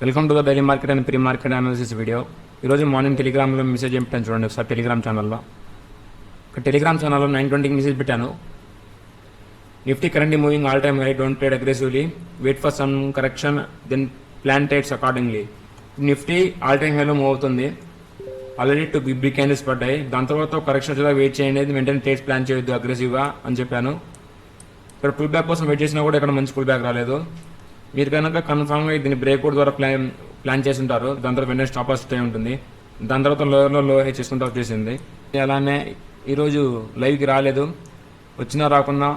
Welcome to the daily market and pre market analysis video. ఈరోజు morning టెలిగ్రామ్లో message ఏం పెట్టాను చూడండి ఒకసారి. టెలిగ్రామ్ ఛానల్లో టెలిగ్రామ్ ఛానల్లో 9:20కి మెసేజ్ పెట్టాను. Nifty currently moving all time high, don't trade aggressively, wait for some correction, then plan trades accordingly. Nifty all time హైలో మూవ్ అవుతుంది. ఆల్రెడీ 2 బిగ్ క్యాండిల్స్ పడ్డాయి. దాని తర్వాత కరెక్షన్ వచ్చేలా వెయిట్ చేయండి, వెంటనే ట్రేడ్స్ ప్లాన్ చేయొద్దు అగ్రెసివ్గా అని చెప్పాను. ఇక్కడ పుల్ బ్యాక్ కోసం వెయిట్ చేసినా కూడా ఇక్కడ మంచి పుల్ బ్యాక్ రాలేదు. మీరు కనుక కన్ఫామ్గా దీన్ని బ్రేక్అవుట్ ద్వారా ప్లాన్ చేసి ఉంటారు. దాని తర్వాత వెంటనే స్టాప్ లాస్ అయి ఉంటుంది. దాని తర్వాత లోయర్లో లో హై చేసుకుంటూ వచ్చేసింది. అలానే ఈరోజు లైవ్కి రాలేదు. వచ్చినా రాకున్నా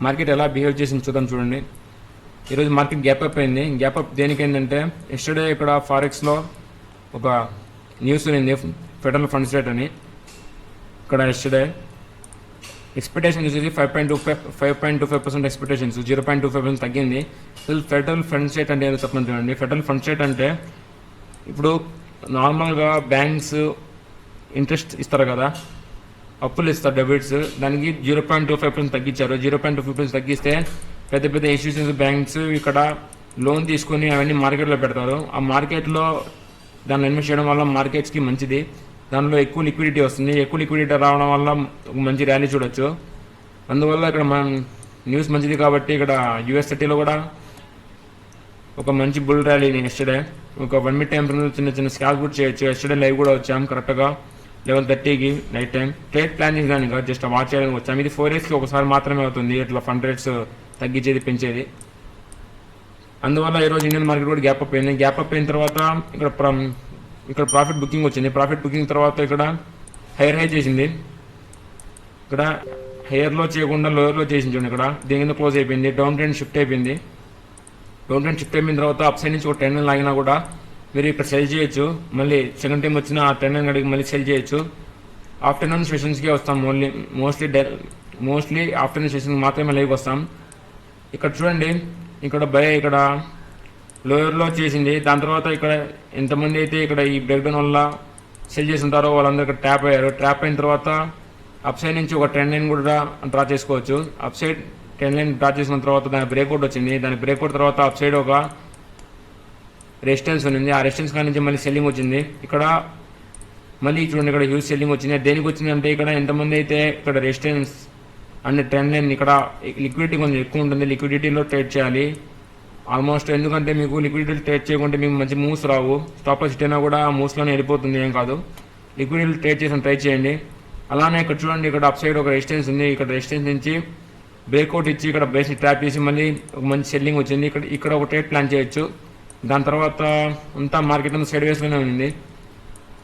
మార్కెట్ ఎలా బిహేవ్ చేసింది చూద్దాం. చూడండి, ఈరోజు మార్కెట్ గ్యాప్ అప్ అయింది. గ్యాప్ అప్ దేనికి ఏంటంటే, ఎస్టర్డే ఇక్కడ ఫారెక్స్లో ఒక న్యూస్ ఉంది, ఫెడరల్ ఫండ్స్ రేట్ అని. ఇక్కడ ఎస్టర్డే ఎక్స్పెక్టేషన్ వచ్చేసి 5.25% ఎక్స్పెక్టేషన్స్, 0.25% తగ్గింది. ఫెడరల్ ఫండ్స్ రేట్ అంటే ఏదో చెప్పండి చూడండి. ఫెడరల్ ఫండ్స్ రేట్ అంటే ఇప్పుడు నార్మల్గా బ్యాంక్స్ ఇంట్రెస్ట్ ఇస్తారు కదా, అప్పులు ఇస్తారు, డెబిట్స్, దానికి 0.25% తగ్గించారు. 0.25% తగ్గిస్తే పెద్ద పెద్ద ఇన్స్టిట్యూషన్స్, బ్యాంక్స్ ఇక్కడ లోన్ తీసుకొని అవన్నీ మార్కెట్లో పెడతారు. ఆ మార్కెట్లో దాన్ని ఇన్వెస్ట్ చేయడం వల్ల మార్కెట్స్కి మంచిది. దానిలో ఎక్కువ లిక్విడిటీ వస్తుంది. ఎక్కువ లిక్విడిటీ రావడం వల్ల ఒక మంచి ర్యాలీ చూడొచ్చు. అందువల్ల ఇక్కడ మన న్యూస్ మంచిది కాబట్టి ఇక్కడ US30లో కూడా ఒక మంచి బుల్ ర్యాలీ. ఎస్టర్డే ఒక 1 మినిట్ టైం చిన్న చిన్న స్కాల్ప్ కూడా చేయొచ్చు. ఎస్టర్డే లైవ్ కూడా వచ్చాం కరెక్ట్గా 11:30కి నైట్ టైం. ట్రేడ్ ప్లాన్ చేయడానికి జస్ట్ వాచ్ చేయడానికి వచ్చాం. ఇది 4 డేస్కి ఒకసారి మాత్రమే అవుతుంది ఇట్లా ఫండ్ రేట్స్ తగ్గించేది, పెంచేది. అందువల్ల ఈరోజు ఇండియన్ మార్కెట్ కూడా గ్యాప్ అప్ అయింది. గ్యాప్ అప్ అయిన తర్వాత ఇక్కడ ప్రాఫిట్ బుకింగ్ వచ్చింది. ప్రాఫిట్ బుకింగ్ తర్వాత ఇక్కడ హైయర్ హై చేసింది. ఇక్కడ హైయర్లో చేయకుండా లోయర్లో చేసింది చూడండి. ఇక్కడ దీని కింద క్లోజ్ అయిపోయింది. డౌన్ ట్రెండ్ షిఫ్ట్ అయిపోయింది. డౌన్ ట్రెండ్ షిఫ్ట్ అయిపోయిన తర్వాత అప్ సైడ్ నుంచి ఒక 10 లాగినా కూడా మీరు ఇక్కడ సెల్ చేయొచ్చు. మళ్ళీ సెకండ్ టైం వచ్చిన ఆ 10 అడిగి మళ్ళీ సెల్ చేయొచ్చు. ఆఫ్టర్నూన్ సెషన్స్కి వస్తాం. మోస్ట్లీ ఆఫ్టర్నూన్ సెషన్కి మాత్రమే లైవ్కి వస్తాం. ఇక్కడ చూడండి, ఇక్కడ ఇక్కడ లోయర్లో చేసింది. దాని తర్వాత ఇక్కడ ఎంతమంది అయితే ఇక్కడ ఈ బ్రేక్డౌన్ వల్ల సెల్ చేసి ఉంటారో వాళ్ళందరూ ఇక్కడ ట్యాప్ అయ్యారు. ట్యాప్ అయిన తర్వాత అప్ సైడ్ నుంచి ఒక 10 లైన్ కూడా డ్రా చేసుకోవచ్చు. అప్ సైడ్ 10 లైన్ డ్రా చేసిన తర్వాత దాని బ్రేక్అవుట్ వచ్చింది. దాని బ్రేక్అవుట్ తర్వాత అప్ సైడ్ ఒక రెసిస్టెన్స్ ఉంది. ఆ రెసిస్టెన్స్ కాడి నుంచి మళ్ళీ సెల్లింగ్ వచ్చింది. ఇక్కడ మళ్ళీ చూడండి, ఇక్కడ హ్యూజ్ సెల్లింగ్ వచ్చింది. దేనికి వచ్చింది అంటే, ఇక్కడ ఎంతమంది అయితే ఇక్కడ రెసిస్టెన్స్ అండ్ 10 లైన్, ఇక్కడ లిక్విడిటీ కొంచెం ఎక్కువ ఉంటుంది. లిక్విడిటీలో ట్రేడ్ చేయాలి ఆల్మోస్ట్. ఎందుకంటే మీకు లిక్విడిటీ ట్రేడ్ చేయకుంటే మీకు మంచి మూవ్స్ రావు. స్టాప్ లాస్ హిట్ అయినా కూడా మూవ్స్లోనే వెళ్ళిపోతుంది, ఏం కాదు. లిక్విడిటీ ట్రేడ్ చేసి ట్రై చేయండి. అలానే ఇక్కడ చూడండి, ఇక్కడ అప్ సైడ్ ఒక రెసిస్టెన్స్ ఉంది. ఇక్కడ రెసిస్టెన్స్ నుంచి బ్రేక్అవుట్ ఇచ్చి ఇక్కడ బేస్ని ట్రాప్ చేసి మళ్ళీ ఒక మంచి సెల్లింగ్ వచ్చింది. ఇక్కడ ఒక ట్రేడ్ ప్లాన్ చేయొచ్చు. దాని తర్వాత అంతా మార్కెట్ అంతా సైడ్ వేస్లోనే ఉంది.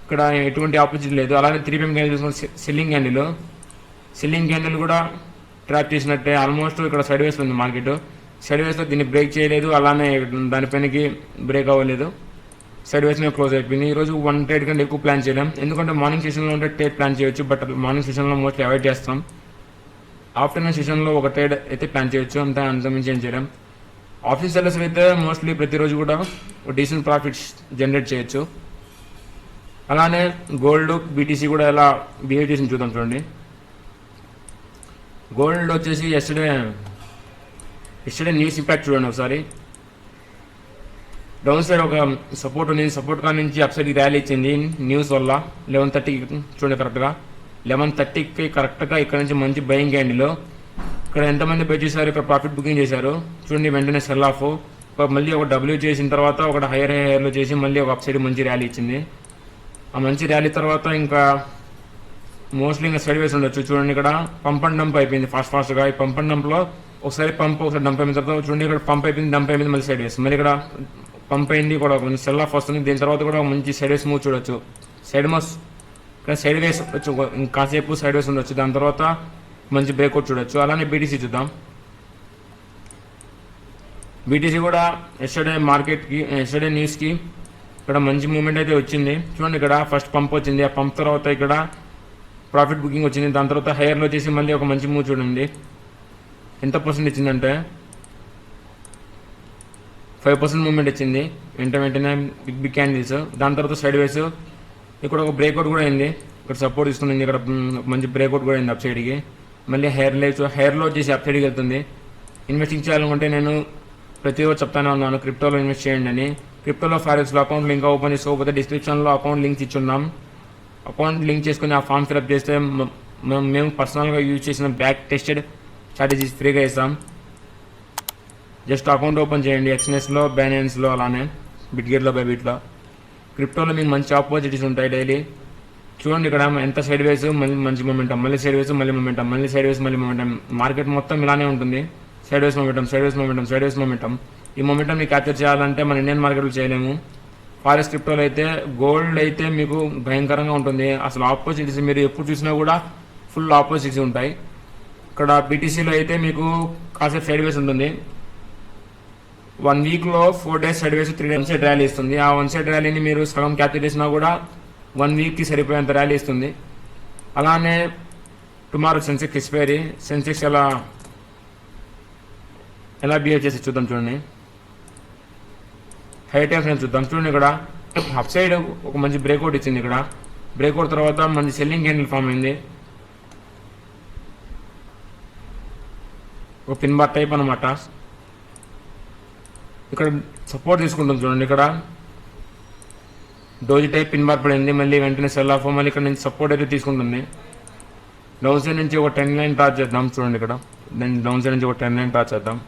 ఇక్కడ ఎటువంటి ఆపర్చునిటీ లేదు. అలానే 3 PM క్యాండిల్ చూసుకున్న సెల్లింగ్ క్యాండిల్ కూడా ట్రాప్ చేసినట్టే. ఆల్మోస్ట్ ఇక్కడ సైడ్ వేస్ ఉంది మార్కెట్. సైడ్ వేస్లో దీన్ని బ్రేక్ చేయలేదు, అలానే దానిపైనకి బ్రేక్ అవ్వలేదు. సైడ్ వేస్లో క్లోజ్ అయిపోయింది. ఈరోజు 1 ట్రేడ్ కంటే ఎక్కువ ప్లాన్ చేయలేం. ఎందుకంటే మార్నింగ్ సెషన్లో ఉంటే ట్రేడ్ ప్లాన్ చేయొచ్చు, బట్ మార్నింగ్ సెషన్లో మోస్ట్లీ అవాయిడ్ చేస్తాం. ఆఫ్టర్నూన్ సెషన్లో ఒక ట్రేడ్ అయితే ప్లాన్ చేయొచ్చు, అంతమించి ఏం చేయలేం. ఆఫీస్ సెల్లర్స్ అయితే మోస్ట్లీ ప్రతిరోజు కూడా డీసెంట్ ప్రాఫిట్స్ జనరేట్ చేయొచ్చు. అలానే గోల్డ్, BTC కూడా ఎలా బిహేవ్ చేసి చూద్దాం. చూడండి, గోల్డ్ వచ్చేసి ఎస్టర్డే న్యూస్ ఇంపాక్ట్ చూడండి ఒకసారి. డౌన్ సైడ్ ఒక సపోర్ట్ ఉంది. సపోర్ట్ కాడ నుంచి అప్ సైడ్కి ర్యాలీ ఇచ్చింది న్యూస్ వల్ల. 11:30కి చూడండి, కరెక్ట్గా 11:30కి కరెక్ట్గా ఇక్కడ నుంచి మంచి బయింగ్ క్యాండిల్. ఇక్కడ ఎంతమంది బై చేశారు, ఇక్కడ ప్రాఫిట్ బుకింగ్ చేశారు చూడండి. వెంటనే సెల్ ఆఫ్. మళ్ళీ ఒక W చేసిన తర్వాత ఒక హైయర్లో చేసి మళ్ళీ ఒక అప్ సైడ్ మంచి ర్యాలీ ఇచ్చింది. ఆ మంచి ర్యాలీ తర్వాత ఇంకా మోస్ట్లీ ఇంకా సైడ్ వేసి ఉండొచ్చు. చూడండి, ఇక్కడ పంప్ అండ్ డంప్ అయిపోయింది ఫాస్ట్గా. ఈ పంప్ అండ్ డంప్లో ఒకసారి పంప్, ఒకసారి డంప్ అయిన తర్వాత చూడండి, ఇక్కడ పంప్ అయిపోయింది, డంప్ అయిపోయింది, మళ్ళీ సైడ్ వేసి మళ్ళీ ఇక్కడ పంప్ అయింది, కూడా కొంచెం సెల్ ఆఫ్ వస్తుంది. దీని తర్వాత కూడా మంచి సైడ్ వేసి మూవ్ చూడొచ్చు. సైడ్ వేసి వచ్చు, కాసేపు సైడ్ వేసి ఉండొచ్చు. దాని తర్వాత మంచి బ్రేక్అవుట్ చూడొచ్చు. అలానే BTC చూద్దాం. BTC కూడా ఎస్టర్డే న్యూస్కి ఇక్కడ మంచి మూమెంట్ అయితే వచ్చింది. చూడండి, ఇక్కడ ఫస్ట్ పంప్ వచ్చింది. ఆ పంప్ తర్వాత ఇక్కడ ప్రాఫిట్ బుకింగ్ వచ్చింది. దాని తర్వాత హైయర్లో చేసి మళ్ళీ ఒక మంచి మూవ్ చూడండి. ఎంత పర్సెంట్ ఇచ్చిందంటే 5% మూమెంట్ ఇచ్చింది వెంటనే బిగ్ క్యాండిల్స్. దాని తర్వాత సైడ్ వేస్ ఇక్కడ ఒక బ్రేక్అవుట్ కూడా అయింది. ఇక్కడ సపోర్ట్ ఇస్తుంది. ఇక్కడ మంచి బ్రేక్అవుట్ కూడా అయింది అప్ సైడ్కి. మళ్ళీ హెయిర్లో వచ్చేసి అప్ సైడ్కి వెళ్తుంది. ఇన్వెస్టింగ్ చేయాలనుకుంటే నేను ప్రతిరోజు చెప్తానే ఉన్నాను, క్రిప్టోలో ఇన్వెస్ట్ చేయండి అని. క్రిప్టోలో ఫారెక్స్లో అకౌంట్ లింక్ ఓపెన్ చేసుకోకపోతే డిస్క్రిప్షన్లో అకౌంట్ లింక్స్ ఇచ్చున్నాం. అకౌంట్ లింక్ చేసుకుని ఆ ఫామ్ ఫిల్అప్ చేస్తే మేము పర్సనల్గా యూజ్ చేసిన బ్యాక్ టెస్టెడ్ స్ట్రాటజీస్ ఫ్రీగా ఇస్తాం. జస్ట్ అకౌంట్ ఓపెన్ చేయండి ఎక్స్నెస్లో, బైనాన్స్లో, అలానే బిట్గెట్లో, బైబిట్లో. క్రిప్టోలో మీకు మంచి ఆపర్చునిటీస్ ఉంటాయి డైలీ. చూడండి ఇక్కడ ఎంత సైడ్ వేస్, మళ్ళీ మంచి మొమెంటం, మళ్ళీ సైడ్ వేస్, మళ్ళీ మొమెంటం, మళ్ళీ సైడ్ వేస్, మళ్ళీ మొమెంటం. మార్కెట్ మొత్తం ఇలానే ఉంటుంది. సైడ్ వేస్ మొమెంటం, సైడ్ వేస్ మొమెంటం, సైడ్ వేస్ మొమెంటం. ఈ మొమెంటంని క్యాప్చర్ చేయాలంటే మన ఇండియన్ మార్కెట్లో చేయలేము. ఫారెక్స్ క్రిప్టోలో అయితే, గోల్డ్ అయితే మీకు భయంకరంగా ఉంటుంది. అసలు ఆపర్చునిటీస్ మీరు ఎప్పుడు చూసినా కూడా ఫుల్ ఆపర్చునిటీస్ ఉంటాయి. ఇక్కడ బీటీసీలో అయితే మీకు కాసేపు సైడ్ వేస్ ఉంటుంది. 1 వీక్లో 4 డేస్ సైడ్ వేసి 3 డేస్ వన్ సైడ్ ర్యాలీ ఇస్తుంది. ఆ వన్ సైడ్ ర్యాలీని మీరు సగం క్యాప్చర్ చేసినా కూడా 1 వీక్కి సరిపోయేంత ర్యాలీ ఇస్తుంది. అలానే టుమారో సెన్సెక్స్ ఎక్స్పైరీ, సెన్సెక్స్ ఎలా బిహేవ్ చేసి చూద్దాం. చూడండి హై టైమ్స్ నేను చూద్దాం. చూడండి ఇక్కడ అప్ సైడ్ ఒక మంచి బ్రేక్అవుట్ ఇచ్చింది. ఇక్కడ బ్రేక్అవుట్ తర్వాత మంచి సెల్లింగ్ క్యాండిల్ ఫామ్ అయింది. ఒక పిన్ బార్ టైప్ అనమాట. ఇక్కడ సపోర్ట్ తీసుకుంటాం. చూడండి ఇక్కడ డోజీ టైప్ పిన్ బార్ పడింది. మళ్ళీ వెంటనే సెల్ ఆఫ్, మళ్ళీ ఇక్కడ నుంచి సపోర్ట్ అయితే తీసుకుంటుంది. డౌన్ సైడ్ నుంచి ఒక 10 లైన్ టాచ్ చేద్దాం. చూడండి ఇక్కడ దాన్ని డౌన్ సైడ్ నుంచి ఒక 10 లైన్ టాచ్ చేద్దాం.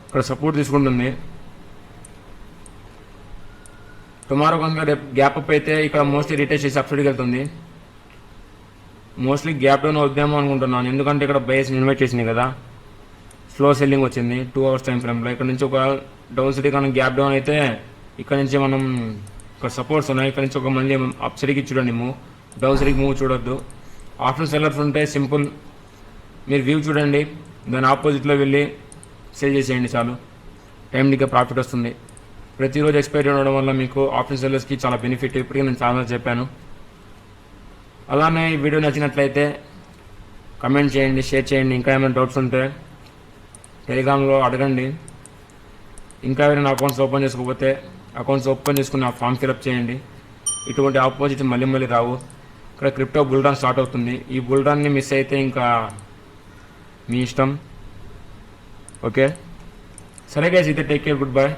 ఇక్కడ సపోర్ట్ తీసుకుంటుంది. టుమారో కనుక రేపు గ్యాప్ అప్ అయితే ఇక్కడ మోస్ట్లీ రిటైల్ చేసి అప్సైడ్కి వెళ్తుంది. మోస్ట్లీ గ్యాప్ డౌన్ వద్దామో అనుకుంటున్నాను, ఎందుకంటే ఇక్కడ బయస్ ఇన్వైట్ చేసింది కదా. స్లో సెల్లింగ్ వచ్చింది 2 అవర్స్ టైం ఫ్రేమ్లో. ఇక్కడ నుంచి ఒక డౌన్ సైడ్ కానీ గ్యాప్ డౌన్ అయితే ఇక్కడ నుంచి మనం ఇక్కడ సపోర్ట్స్ ఉన్నాయి. ఇక్కడ నుంచి ఒక మళ్ళీ అప్ సైడ్కి చూడండి మూవ్, డౌన్ సైడ్కి మూవ్ చూడొద్దు. ఆప్షన్ సెల్లర్స్ ఉంటే సింపుల్, మీరు వ్యూ చూడండి, దాని ఆపోజిట్లో వెళ్ళి సేల్ చేసేయండి చాలు. టైంకి ప్రాఫిట్ వస్తుంది. ప్రతిరోజు ఎక్స్పైరీ ఉండడం వల్ల మీకు ఆప్షన్ సెల్లర్స్కి చాలా బెనిఫిట్. ఇప్పటికీ నేను చాలా చెప్పాను. అలానే ఈ వీడియో నచ్చినట్లయితే కమెంట్ చేయండి, షేర్ చేయండి. ఇంకా ఏమైనా డౌట్స్ ఉంటే టెలిగ్రామ్లో అడగండి. ఇంకా ఎవరైనా అకౌంట్స్ ఓపెన్ చేసుకోకపోతే అకౌంట్స్ ఓపెన్ చేసుకుని ఆ ఫామ్ ఫిల్అప్ చేయండి. ఇటువంటి ఆపోజిట్ మళ్ళీ మళ్ళీ రావు. ఇక్కడ క్రిప్టో బుల్రాన్ స్టార్ట్ అవుతుంది. ఈ బుల్రాన్ని మిస్ అయితే ఇంకా మీ ఇష్టం. ఓకే సరే గైస్, అయితే టేక్ కేర్, గుడ్ బై.